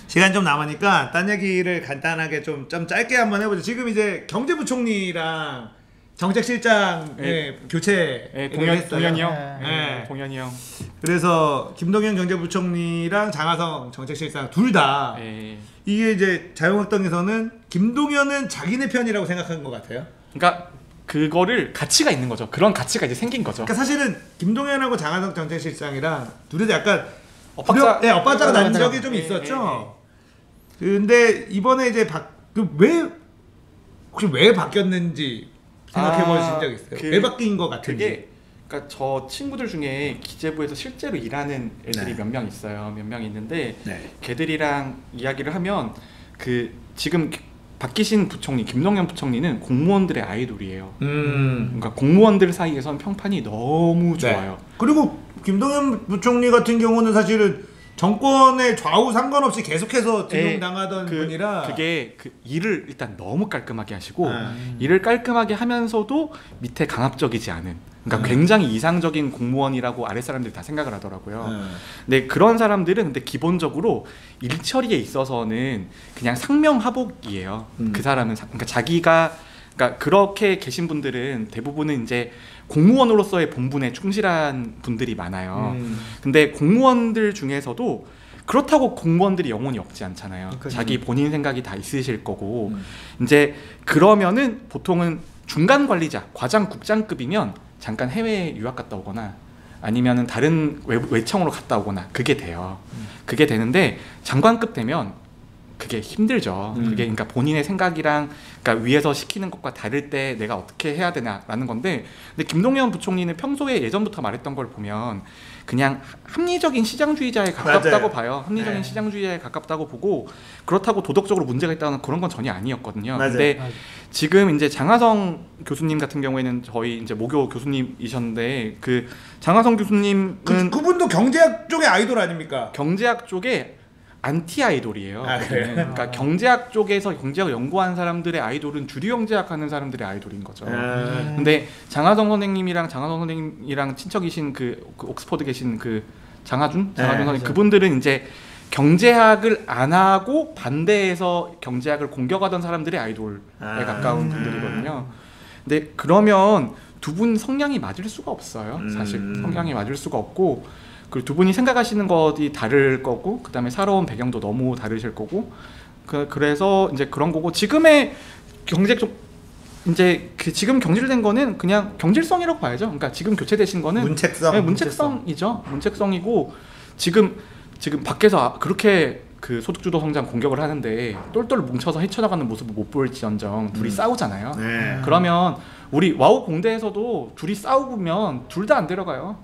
시간 좀 남으니까 딴 얘기를 간단하게 좀 짧게 한번 해보죠. 지금 이제 경제부총리랑 정책실장의 교체 동현이 형. 네. 동현이 형. 그래서 김동연 경제부총리랑 장하성 정책실장 둘 다 이게 이제 자유한국당에서는 김동연은 자기네 편이라고 생각한 것 같아요. 그러니까 그거를 가치가 있는 거죠. 그런 가치가 이제 생긴 거죠. 그러니까 사실은 김동연하고 장하성 정책실장이랑 둘이 약간 엇박자가 난 적이 좀 있었죠. 근데 이번에 이제 혹시 왜 바뀌었는지 생각해 보신 적 있어요? 왜 바뀐 것 같은지. 그러니까 저 친구들 중에 기재부에서 실제로 일하는 애들이 몇 명 있어요. 몇 명 있는데 걔들이랑 이야기를 하면 지금 바뀌신 부총리 김동연 부총리는 공무원들의 아이돌이에요. 그러니까 공무원들 사이에선 평판이 너무 좋아요. 그리고 김동연 부총리 같은 경우는 사실은 정권의 좌우 상관없이 계속해서 등용당하던 분이라 그게 일을 일단 너무 깔끔하게 하시고 일을 깔끔하게 하면서도 밑에 강압적이지 않은, 그러니까 굉장히 이상적인 공무원이라고 아랫 사람들이 다 생각을 하더라고요. 근데 그런 사람들은 근데 기본적으로 일 처리에 있어서는 그냥 상명하복이에요. 그 사람은 그러니까 자기가 그러니까 그렇게 계신 분들은 대부분은 이제 공무원으로서의 본분에 충실한 분들이 많아요. 근데 공무원들 중에서도 그렇다고 공무원들이 영혼이 없지 않잖아요. 자기 본인 생각이 다 있으실 거고 이제 그러면은 보통은 중간 관리자, 과장, 국장급이면 잠깐 해외 유학 갔다 오거나 아니면은 다른 외청으로 갔다 오거나 그게 돼요. 그게 되는데 장관급 되면 그게 힘들죠. 그게 그러니까 본인의 생각이랑 그러니까 위에서 시키는 것과 다를 때 내가 어떻게 해야 되냐라는 건데, 근데 김동연 부총리는 평소에 예전부터 말했던 걸 보면 그냥 합리적인 시장주의자에 가깝다고 봐요. 합리적인 시장주의자에 가깝다고 보고 그렇다고 도덕적으로 문제가 있다는 그런 건 전혀 아니었거든요. 근데 지금 이제 장하성 교수님 같은 경우에는 저희 이제 모교 교수님이셨는데 장하성 교수님은 그분도 경제학 쪽의 아이돌 아닙니까? 경제학 쪽에 안티 아이돌이에요. 그러니까 경제학 쪽에서 경제학 연구하는 사람들의 아이돌은 주류 경제학 하는 사람들의 아이돌인 거죠. 근데 장하성 선생님이랑 친척이신 옥스퍼드 계신 장하준 선생님, 그분들은 이제 경제학을 안 하고 반대해서 경제학을 공격하던 사람들의 아이돌에 가까운 분들이거든요. 근데 그러면 두 분 성향이 맞을 수가 없어요. 사실 성향이 맞을 수가 없고, 그리고 두 분이 생각하시는 것이 다를 거고, 그 다음에 살아온 배경도 너무 다르실 거고, 그래서 이제 그런 거고, 지금의 경제 쪽 이제 지금 경질된 거는 그냥 경질성이라고 봐야죠. 그러니까 지금 교체되신 거는 문책성이죠. 문책성이고 지금 밖에서 그렇게 소득주도 성장 공격을 하는데 똘똘 뭉쳐서 헤쳐나가는 모습을 못 볼지언정 둘이 싸우잖아요. 그러면 우리 와우 공대에서도 둘이 싸우면 둘 다 안 데려가요.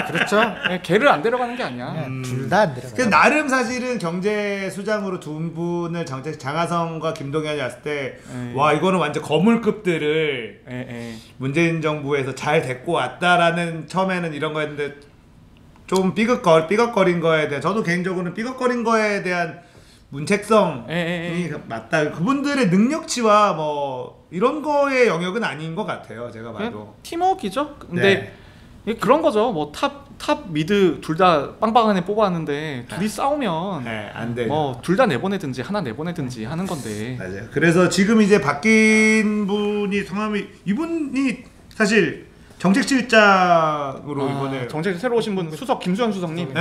그렇죠. 걔를 안 데려가는 게 아니야. 둘 다 안 데려가요. 나름 사실은 경제 수장으로 두 분을 장하성과 김동연이 왔을 때 와 이거는 완전 거물급들을 문재인 정부에서 잘 데리고 왔다라는 처음에는 이런 거였는데 좀 삐걱거린 거에 대한, 저도 개인적으로는 삐걱거린 거에 대한 문책성이 맞다. 그분들의 능력치와 뭐 이런 거의 영역은 아닌 것 같아요. 제가 봐도 팀워크죠. 근데 그런 거죠. 뭐 탑 미드 둘 다 빵빵한 애 뽑았는데 둘이 싸우면 안 돼. 뭐 둘 다 내보내든지 하나 내보내든지 하는 건데. 맞아요. 그래서 지금 이제 바뀐 분이 이분이 사실 정책실장으로 이번에 정책 새로 오신 분 김수현 수석님.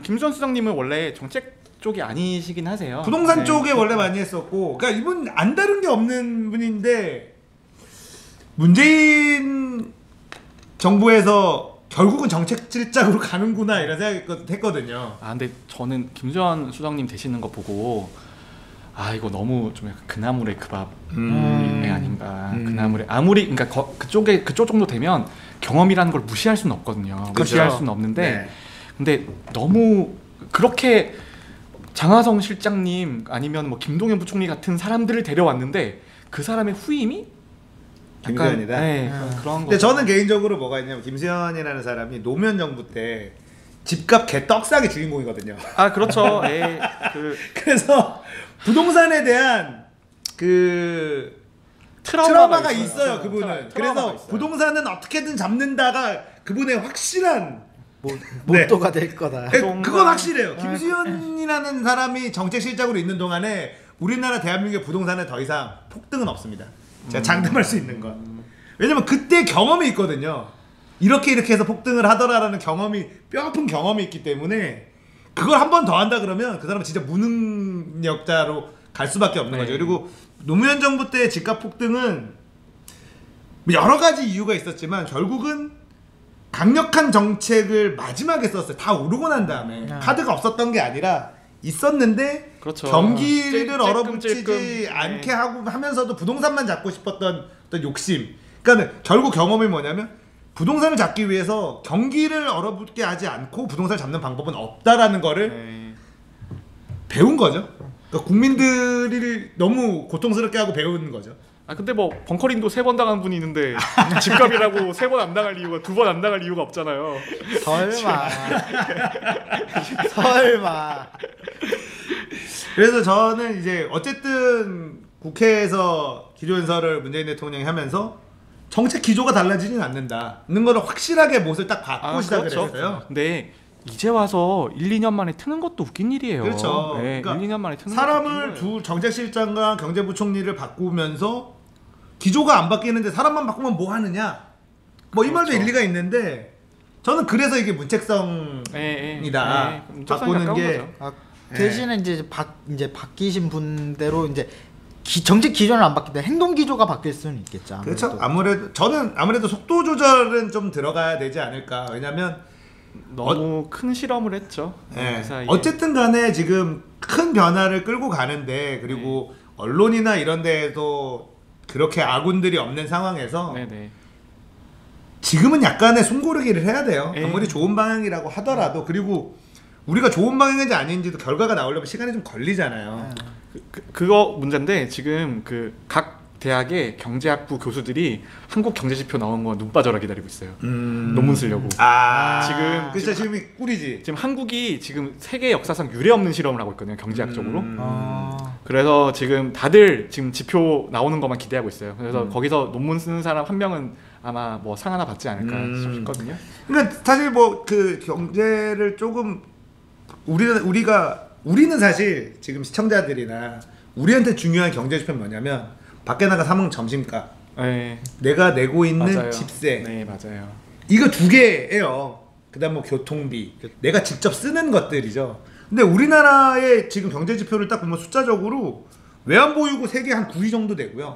김수현 수석님은 원래 정책 쪽이 아니시긴 하세요. 부동산 쪽에 원래 많이 했었고, 그러니까 이분 안 다른 게 없는 분인데 문재인 정부에서 결국은 정책실장으로 가는구나 이런 생각했거든요. 근데 저는 김수현 수석님 되시는 거 보고 이거 너무 좀 약간 그나물의 그 밥이 아닌가. 그나물의 그러니까 그쪽 정도 되면 경험이라는 걸 무시할 수는 없거든요. 무시할 수는 없는데 근데 너무 그렇게 장하성 실장님 아니면 뭐 김동연 부총리 같은 사람들을 데려왔는데 그 사람의 후임이 김수현이다. 그런 거. 근데 저는 개인적으로 뭐가 있냐면 김수현이라는 사람이 노무현 정부 때 집값 개떡상의 주인공이거든요. 그렇죠. 그래서 부동산에 대한 트라우마가 있어요. 그분은. 그래서 부동산은 어떻게든 잡는다가 그분의 확실한 모토가 될 거다. 그건 확실해요. 김수현이라는 사람이 정책실장으로 있는 동안에 우리나라 대한민국의 부동산에 더 이상 폭등은 없습니다. 제가 장담할 수 있는 건. 왜냐면 그때 경험이 있거든요. 이렇게 해서 폭등을 하더라라는 경험이, 뼈아픈 경험이 있기 때문에 그걸 한 번 더 한다 그러면 그 사람은 진짜 무능력자로 갈 수밖에 없는 거죠. 그리고 노무현 정부 때 집값 폭등은 여러 가지 이유가 있었지만 결국은 강력한 정책을 마지막에 썼어요. 다 오르고 난 다음에. 카드가 없었던 게 아니라 있었는데 그렇죠. 경기를 얼어붙이지 않게 하고 하면서도 부동산만 잡고 싶었던 어떤 욕심. 그러니까 결국 경험이 뭐냐면 부동산을 잡기 위해서 경기를 얼어붙게 하지 않고 부동산을 잡는 방법은 없다라는 거를 배운 거죠. 그러니까 국민들이 너무 고통스럽게 하고 배운 거죠. 아 근데 뭐 벙커링도 3번 당한 분이 있는데 집값이라고 3번 안 당할 이유가 2번 안 당할 이유가 없잖아요. 설마. 그래서 저는 이제 어쨌든 국회에서 기조연설을 문재인 대통령이 하면서 정책 기조가 달라지진 않는다는 거를 확실하게 못을 딱 받고 시작을 그렇죠. 했어요. 근데 이제 와서 1, 2년 만에 트는 것도 웃긴 일이에요. 그렇죠. 네, 그러니까 1, 2년 만에 트는 사람을 두 정책실장과 경제부총리를 바꾸면서 기조가 안 바뀌는데 사람만 바꾸면 뭐 하느냐? 뭐 이 말도 그렇죠. 일리가 있는데 저는 그래서 이게 문책성이다. 바꾸는 게 대신에 이제 바뀌신 분대로 이제 정책 기조는 안 바뀌는데 행동 기조가 바뀔 수는 있겠죠. 그렇죠. 아무래도 속도 조절은 좀 들어가야 되지 않을까. 왜냐면 너무 큰 실험을 했죠. 네. 어쨌든 간에 지금 큰 변화를 끌고 가는데 그리고 언론이나 이런 데에도 그렇게 아군들이 없는 상황에서 지금은 약간의 숨고르기를 해야 돼요. 아무리 좋은 방향이라고 하더라도. 그리고 우리가 좋은 방향인지 아닌지도 결과가 나오려면 시간이 좀 걸리잖아요. 그거 문제인데 지금 그 각 대학의 경제학부 교수들이 한국 경제지표 나온 거 눈 빠져라 기다리고 있어요. 논문 쓰려고. 지금이 꿀이지. 지금 한국이 지금 세계 역사상 유례 없는 실험을 하고 있거든요. 경제학적으로. 그래서 지금 다들 지금 지표 나오는 것만 기대하고 있어요. 그래서 거기서 논문 쓰는 사람 한 명은 아마 뭐 상 하나 받지 않을까 싶거든요. 그러니까 사실 뭐 그 경제를 조금 우리는 사실 지금 시청자들이나 우리한테 중요한 경제 지표는 뭐냐면 밖에 나가 사 먹는 점심값, 내가 내고 있는 맞아요. 집세, 맞아요. 이거 두 개예요. 그다음 뭐 교통비, 내가 직접 쓰는 것들이죠. 근데 우리나라의 지금 경제 지표를 딱 보면 숫자적으로 외환보유고 세계 한 9위 정도 되고요.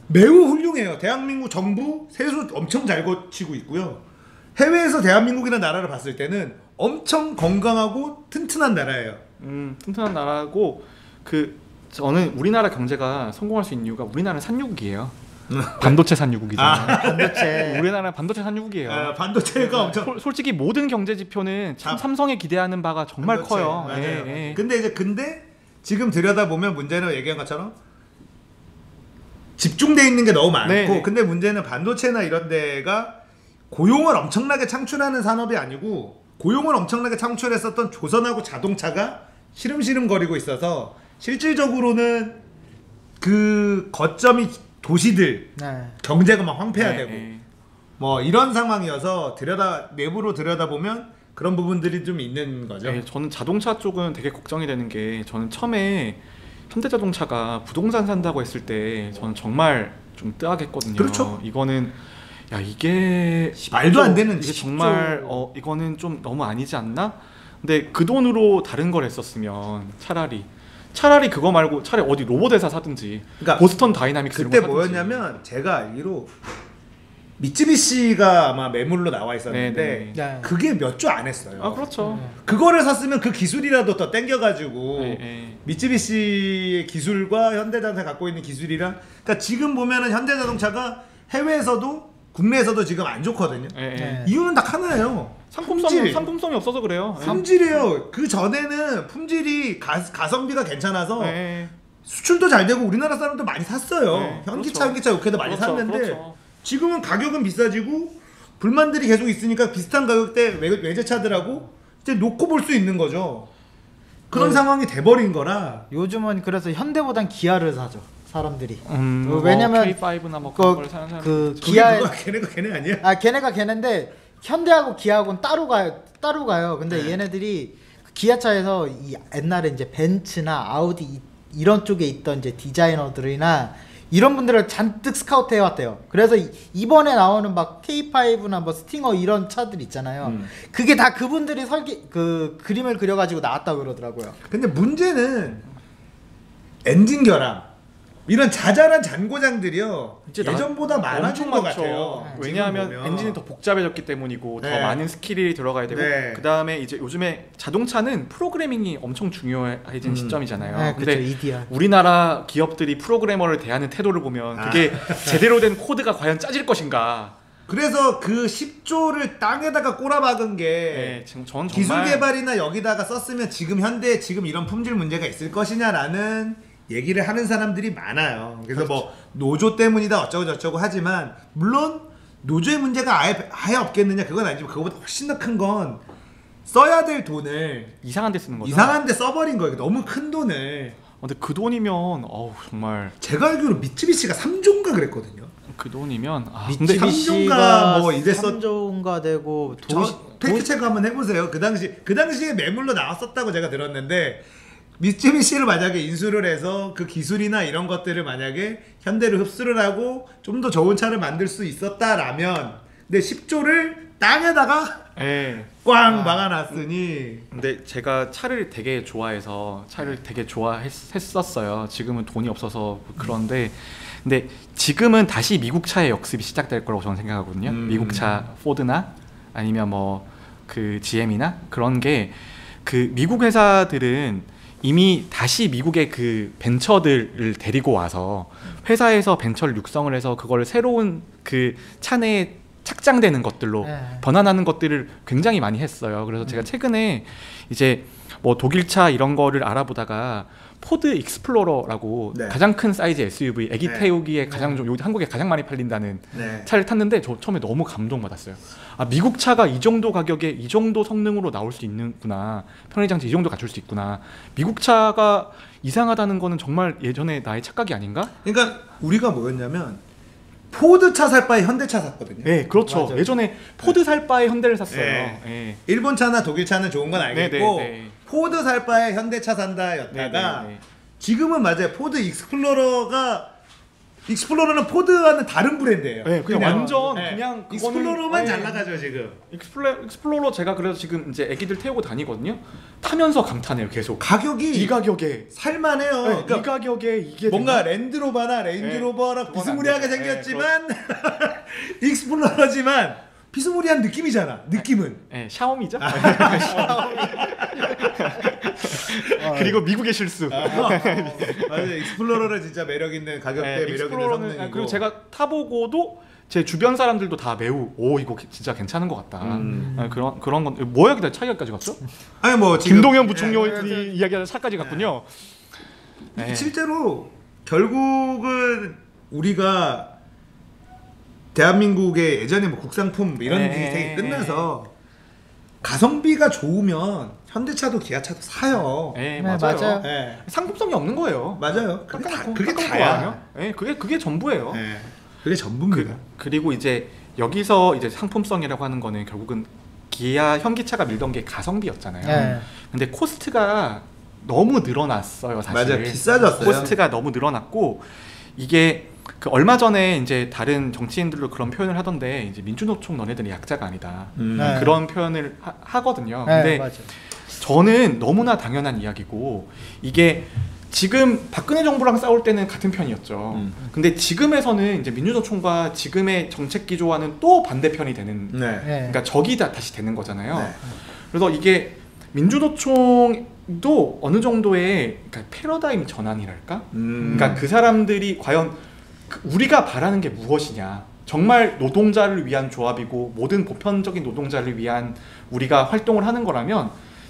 매우 훌륭해요. 대한민국 정부 세수 엄청 잘 거치고 있고요. 해외에서 대한민국이라는 나라를 봤을 때는 엄청 건강하고 튼튼한 나라예요. 튼튼한 나라고 저는 우리나라 경제가 성공할 수 있는 이유가 우리나라는 산유국이에요. 반도체 산유국이잖아요. 반도체. 우리나라는 반도체 산유국이에요. 반도체가 엄청. 솔직히 모든 경제 지표는 참 삼성에 기대하는 바가 정말 반도체, 커요. 맞아요. 근데 지금 들여다 보면 문제는 얘기한 것처럼 집중돼 있는 게 너무 많고, 근데 문제는 반도체나 이런 데가 고용을 엄청나게 창출하는 산업이 아니고 고용을 엄청나게 창출했었던 조선하고 자동차가 시름시름거리고 있어서 실질적으로는 그 거점이 도시들 경제가 막 황폐화되고 뭐 이런 상황이어서 내부로 들여다보면 그런 부분들이 좀 있는 거죠. 저는 자동차 쪽은 되게 걱정이 되는 게 저는 처음에 현대자동차가 부동산 산다고 했을 때 저는 정말 좀 뜨악했거든요. 그렇죠. 이거는 이게 말도 안 되는 이게 정말 이거는 좀 너무 아니지 않나? 근데 그 돈으로 다른 걸 했었으면 차라리 그거 말고 차라리 어디 로봇 회사 사든지, 그러니까 보스턴 다이나믹스 그때 뭐였냐면 제가 알기로 미쯔비시가 아마 매물로 나와 있었는데 그게 몇 주 안 했어요. 그렇죠. 그거를 샀으면 그 기술이라도 더 땡겨가지고 미쯔비시의 기술과 현대자동차 갖고 있는 기술이랑, 그러니까 지금 보면은 현대자동차가 해외에서도 국내에서도 지금 안 좋거든요. 이유는 딱 하나예요. 상품성이 없어서 그래요. 품질이에요. 그 전에는 품질이 가성비가 괜찮아서 수출도 잘 되고 우리나라 사람도 많이 샀어요. 현기차, 이렇게도 많이 샀는데 지금은 가격은 비싸지고 불만들이 계속 있으니까 비슷한 가격대 외제차들하고 이제 놓고 볼 수 있는 거죠. 그런 상황이 돼버린 거라 요즘은 그래서 현대보단 기아를 사죠. 사람들이. 왜냐면 K5나 뭐 그런 걸 사는 사람. 기아의 걔네가 걔네 아니야? 걔네가 걔네인데 현대하고 기아하고는 따로 가요. 근데 네. 얘네들이 기아차에서 이 옛날에 이제 벤츠나 아우디 이런 쪽에 있던 이제 디자이너들이나 이런 분들을 잔뜩 스카우트 해왔대요. 그래서 이번에 나오는 막 K5나 뭐 스팅어 이런 차들 있잖아요. 그게 다 그분들이 그림을 그려가지고 나왔다고 그러더라고요. 근데 문제는 엔진 결함 이런 자잘한 잔고장들이요 이제 예전보다 많아진 것 많죠. 같아요. 왜냐하면 지금 보면. 엔진이 더 복잡해졌기 때문이고 네. 더 많은 스킬이 들어가야 되고 네. 그 다음에 이제 요즘에 자동차는 프로그래밍이 엄청 중요해진 시점이잖아요. 네, 근데 그렇죠. EDR. 우리나라 기업들이 프로그래머를 대하는 태도를 보면 그게 제대로 된 코드가 과연 짜질 것인가. 그래서 그 10조를 땅에다가 꼬라박은 게 네, 지금 전 정말 기술 개발이나 여기다가 썼으면 지금 현대에 지금 이런 품질 문제가 있을 것이냐라는 얘기를 하는 사람들이 많아요. 그래서 그렇죠. 뭐 노조 때문이다 어쩌고 저쩌고 하지만 물론 노조의 문제가 아예 없겠느냐 그건 아니지만 그거보다 훨씬 더 큰 건 써야 될 돈을 이상한 데 쓰는 거죠. 이상한 데 써버린 거예요. 너무 큰 돈을. 근데 그 돈이면 어우 정말 제가 알기로 미쯔비시가 3조인가 그랬거든요. 그 돈이면 근데 삼종가 뭐 이랬었- 3조인가 되고 팩트 체크 한번 해보세요. 그 당시에 매물로 나왔었다고 제가 들었는데 미쯔비시를 만약에 인수를 해서 그 기술이나 이런 것들을 만약에 현대로 흡수를 하고 좀 더 좋은 차를 만들 수 있었다라면 근데 10조를 땅에다가 예. 꽝 막아놨으니 근데 제가 차를 되게 좋아해서 차를 되게 좋아했었어요. 지금은 돈이 없어서 그런데 근데 지금은 다시 미국 차의 역습이 시작될 거라고 저는 생각하거든요. 미국 차 포드나 아니면 뭐 그 GM이나 그런 게 그 미국 회사들은 이미 다시 미국의 그 벤처들을 데리고 와서 회사에서 벤처를 육성을 해서 그걸 새로운 그 차 내에 착장되는 것들로 네. 변환하는 것들을 굉장히 많이 했어요. 그래서 제가 최근에 이제 뭐 독일차 이런 거를 알아보다가 포드 익스플로러라고 네. 가장 큰 사이즈 SUV 애기 네. 태우기에 가장 좀 한국에 가장 많이 팔린다는 네. 차를 탔는데 저 처음에 너무 감동받았어요. 아 미국 차가 이 정도 가격에 이 정도 성능으로 나올 수 있는구나. 편의장치 이 정도 갖출 수 있구나. 미국 차가 이상하다는 거는 정말 예전에 나의 착각이 아닌가? 그러니까 우리가 뭐였냐면 포드 차 살 바에 현대 차 샀거든요. 네, 그렇죠. 맞아요. 예전에 포드 살 바에 현대를 샀어요. 네. 네. 일본 차나 독일 차는 좋은 건 알겠고 네, 네, 네. 포드 살 바에 현대 차 산다였다가 네, 네, 네. 지금은 맞아요. 포드 익스플로러는 포드와는 다른 브랜드예요. 네, 그냥 완전 네. 그냥 그거는- 익스플로러만 네. 잘 나가죠 지금. 익스플로러 제가 그래서 지금 이제 애기들 태우고 다니거든요. 타면서 감탄해요, 계속. 가격이 이 가격에 살만해요. 네, 그러니까 이 가격에 이게 뭔가 되나? 랜드로버나 레인지로버랑 그건 비스무리하게 안 되죠. 생겼지만 익스플로러지만 비스무리한 느낌이잖아. 느낌은. 네, 샤오미죠. 그리고 미국의 실수. 맞아요. 익스플로러를 진짜 매력 있는 가격대 네, 매력 있는 익스플로러는 성능이고. 그리고 제가 타보고도 제 주변 사람들도 다 매우 오 이거 진짜 괜찮은 것 같다. 네, 그런 건 뭐야 기다 차이까지 갔죠? 아니 뭐 지금 김동연 부총리 네. 이야기하는 차까지 갔군요. 네. 실제로 결국은 우리가 대한민국의 예전에 뭐 국산품 이런 네. 게 되게 끝나서 가성비가 좋으면 현대차도 기아차도 사요. 네, 네, 맞아요. 맞아요. 네. 상품성이 없는 거예요. 맞아요. 그게 깎아놓고 다야. 하면. 네, 그게 전부예요. 네. 그게 전부입니다. 그리고 이제 여기서 이제 상품성이라고 하는 거는 결국은 기아 현기차가 밀던 게 가성비였잖아요. 네. 근데 코스트가 너무 늘어났어요, 사실. 맞아요. 비싸졌어요. 코스트가 너무 늘어났고 이게 그 얼마 전에 이제 다른 정치인들도 그런 표현을 하던데 이제 민주노총 너네들이 약자가 아니다. 네. 그런 표현을 하거든요. 네, 근데 맞아요. 저는 너무나 당연한 이야기고 이게 지금 박근혜 정부랑 싸울 때는 같은 편이었죠. 근데 지금에서는 이제 민주노총과 지금의 정책 기조와는 또 반대편이 되는 네. 네. 그러니까 적이 다시 되는 거잖아요. 네. 그래서 이게 민주노총도 어느 정도의 그러니까 패러다임 전환이랄까? 그러니까 그 사람들이 과연 우리가 바라는 게 무엇이냐? 정말 노동자를 위한 조합이고 모든 보편적인 노동자를 위한 우리가 활동을 하는 거라면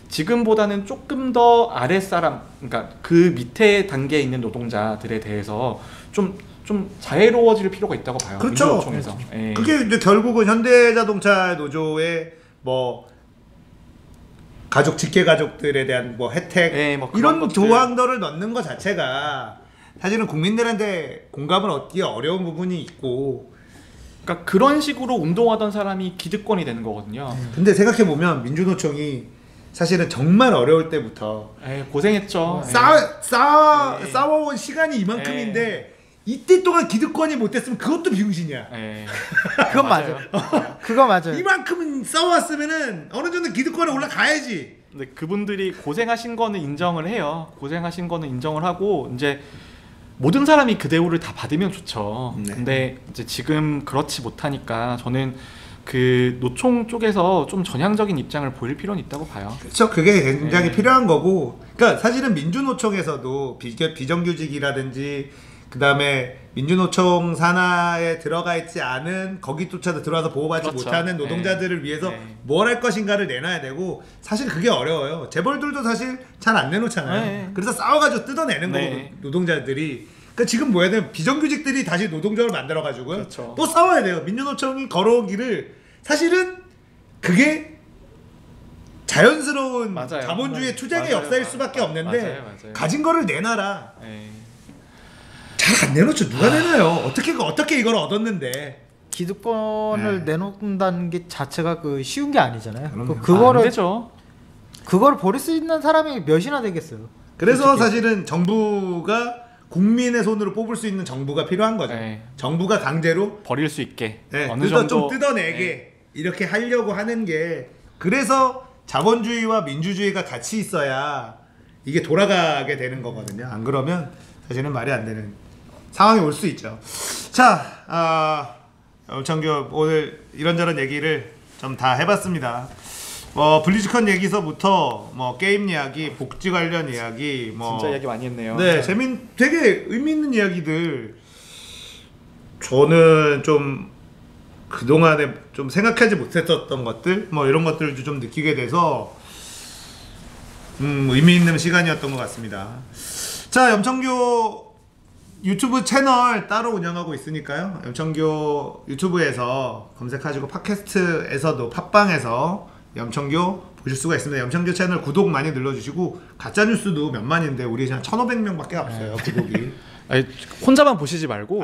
지금보다는 조금 더 아랫사람, 그러니까 그 밑에 단계에 있는 노동자들에 대해서 좀 자애로워질 필요가 있다고 봐요. 그렇죠. 민주노총에서. 예. 그게 이제 결국은 현대자동차 노조의 뭐 가족 직계 가족들에 대한 뭐 혜택 예, 뭐 그런 이런 것들. 조항들을 넣는 것 자체가 사실은 국민들한테 공감을 얻기 어려운 부분이 있고 그러니까 그런 식으로 운동하던 사람이 기득권이 되는 거거든요. 근데 생각해 보면 민주노총이 사실은 정말 어려울 때부터 고생했죠. 싸워온 시간이 이만큼인데 이때 동안 기득권이 못됐으면 그것도 비응신이야. 그건 맞아요. 그거 맞아요. 이만큼은 싸워왔으면은 어느 정도 기득권에 올라가야지. 근데 그분들이 고생하신 거는 인정을 해요. 고생하신 거는 인정을 하고 이제 모든 사람이 그 대우를 다 받으면 좋죠. 네. 근데 이제 지금 그렇지 못하니까 저는 그 노총 쪽에서 좀 전향적인 입장을 보일 필요는 있다고 봐요. 그렇죠. 그게 굉장히 필요한 거고. 그러니까 사실은 민주노총에서도 비정규직이라든지 그 다음에 민주노총 산하에 들어가 있지 않은 거기조차도 들어와서 보호받지 못하는 노동자들을 위해서 뭘 할 것인가를 내놔야 되고 사실 그게 어려워요. 재벌들도 사실 잘 안 내놓잖아요. 그래서 싸워가지고 뜯어내는 거고 노동자들이. 그러니까 지금 뭐 해야 돼요? 비정규직들이 다시 노동조합을 만들어가지고요. 또 싸워야 돼요. 민주노총이 걸어온 길을 사실은 그게 자연스러운 자본주의 투쟁의 역사일 수밖에 없는데 가진 거를 내놔라. 잘 안 내놓죠. 누가 내놔요? 어떻게 이걸 얻었는데 기득권을 내놓는다는 게 자체가 그 쉬운 게 아니잖아요. 그거를 되죠. 그걸 버릴 수 있는 사람이 몇이나 되겠어요. 그래서 솔직히. 사실은 정부가 국민의 손으로 뽑을 수 있는 정부가 필요한 거죠. 정부가 강제로 버릴 수 있게 어느 정도 좀 뜯어내게 이렇게 하려고 하는 게 그래서 자본주의와 민주주의가 같이 있어야 이게 돌아가게 되는 거거든요. 안 그러면 사실은 말이 안 되는 상황이 올 수 있죠. 자, 엄청규 오늘 이런저런 얘기를 좀 다 해봤습니다. 블리즈컨 얘기서부터 뭐 게임 이야기, 복지 관련 이야기, 뭐 진짜 이야기 많이 했네요. 네, 되게 의미 있는 이야기들. 저는 좀 그동안에 좀 생각하지 못했었던 것들, 뭐 이런 것들도 좀 느끼게 돼서 의미 있는 시간이었던 것 같습니다. 자, 염청교 유튜브 채널 따로 운영하고 있으니까요. 염청교 유튜브에서 검색하시고 팟캐스트에서도 팟빵에서 염청교 보실 수가 있습니다. 염청교 채널 구독 많이 눌러주시고 가짜뉴스도 몇만인데 우리 그냥 1,500명밖에 없어요. 구독이. 아니, 혼자만 보시지 말고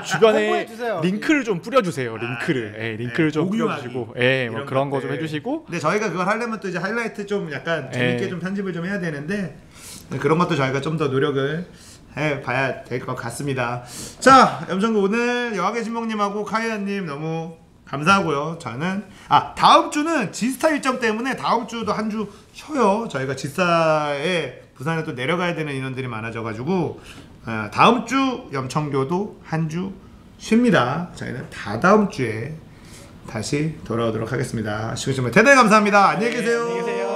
주변에 홍보해주세요. 링크를 좀 뿌려주세요. 링크를 좀 뿌려주시고 뭐 그런 거 좀 해주시고. 근데 저희가 그걸 하려면 또 이제 하이라이트 좀 약간 재밌게 좀 편집을 좀 해야 되는데 그런 것도 저희가 좀 더 노력을 해봐야 될 것 같습니다. 자, 염청구 오늘 여학의 신봉님하고 카이아님 너무 감사하고요. 저는 다음 주는 지스타 일정 때문에 다음 주도 한 주 쉬어요. 저희가 지스타에 부산에 또 내려가야 되는 인원들이 많아져가지고 다음 주 염청교도 한 주 쉽니다. 저희는 다다음 주에 다시 돌아오도록 하겠습니다. 시청해주셔서 대단히 감사합니다. 안녕히 계세요.